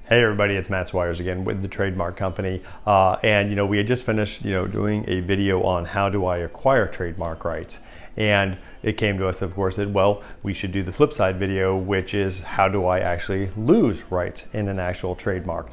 Hey everybody, it's Matt Swires again with the Trademark Company. And we had just finished doing a video on how do I acquire trademark rights. And it came to us, of course, that, well, we should do the flip side video, which is how do I actually lose rights in an actual trademark.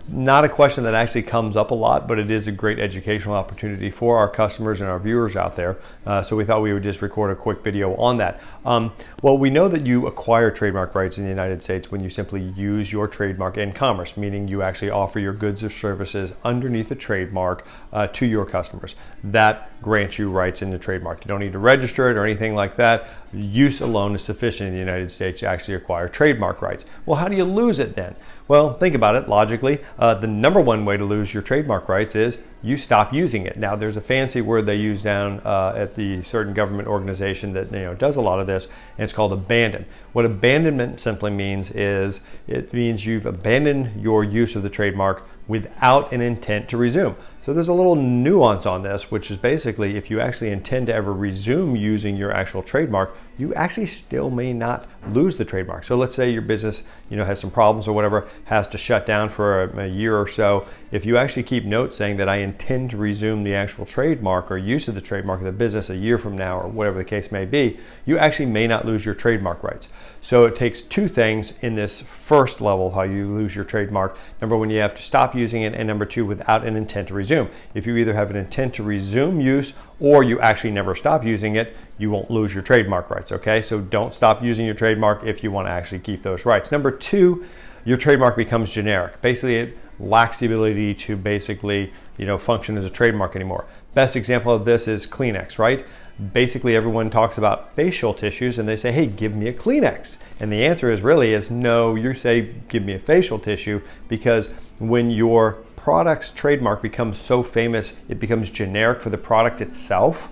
Not a question that actually comes up a lot, but it is a great educational opportunity for our customers and our viewers out there. So we thought we would just record a quick video on that. Well, we know that you acquire trademark rights in the United States when you simply use your trademark in commerce, meaning you actually offer your goods or services underneath a trademark to your customers. That grants you rights in the trademark. You don't need to register it or anything like that. Use alone is sufficient in the United States to actually acquire trademark rights. Well, how do you lose it then? Well, think about it logically. The number one way to lose your trademark rights is you stop using it. Now, there's a fancy word they use down at the certain government organization that does a lot of this, and it's called abandon. What abandonment simply means is it means you've abandoned your use of the trademark without an intent to resume. So there's a little nuance on this, which is basically if you actually intend to ever resume using your actual trademark, you actually still may not lose the trademark. So let's say your business has some problems or whatever, has to shut down for a year or so. If you actually keep notes saying that I intend to resume the actual trademark or use of the trademark of the business a year from now or whatever the case may be, you actually may not lose your trademark rights. So it takes two things in this first level, how you lose your trademark. Number one, you have to stop using it, and number two, without an intent to resume. If you either have an intent to resume use or you actually never stop using it, you won't lose your trademark rights, okay? So don't stop using your trademark if you want to actually keep those rights. Number two, your trademark becomes generic. Basically, it lacks the ability to basically, function as a trademark anymore. Best example of this is Kleenex, right? Basically, everyone talks about facial tissues and they say, hey, give me a Kleenex. And the answer is no, you say, give me a facial tissue, because when your product's trademark becomes so famous, it becomes generic for the product itself.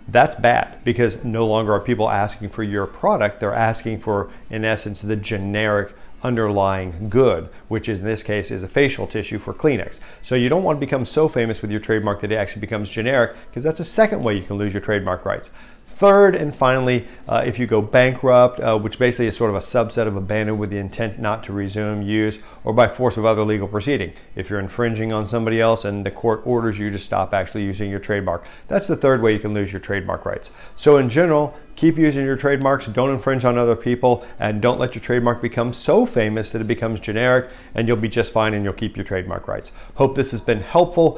That's bad, because no longer are people asking for your product. They're asking for, in essence, the generic underlying good, which in this case is a facial tissue for Kleenex. So you don't want to become so famous with your trademark that it actually becomes generic, because that's the second way you can lose your trademark rights. Third and finally, if you go bankrupt, which basically is sort of a subset of abandon with the intent not to resume use, or by force of other legal proceeding. If you're infringing on somebody else and the court orders you to stop actually using your trademark, that's the third way you can lose your trademark rights. So in general, keep using your trademarks, don't infringe on other people, and don't let your trademark become so famous that it becomes generic, and you'll be just fine and you'll keep your trademark rights. Hope this has been helpful.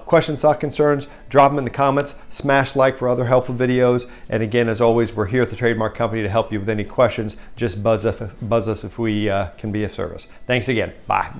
Questions, thoughts, concerns, drop them in the comments, smash like for other helpful videos. And again, as always, we're here at the Trademark Company to help you with any questions. Just buzz us if we can be of service. Thanks again. Bye.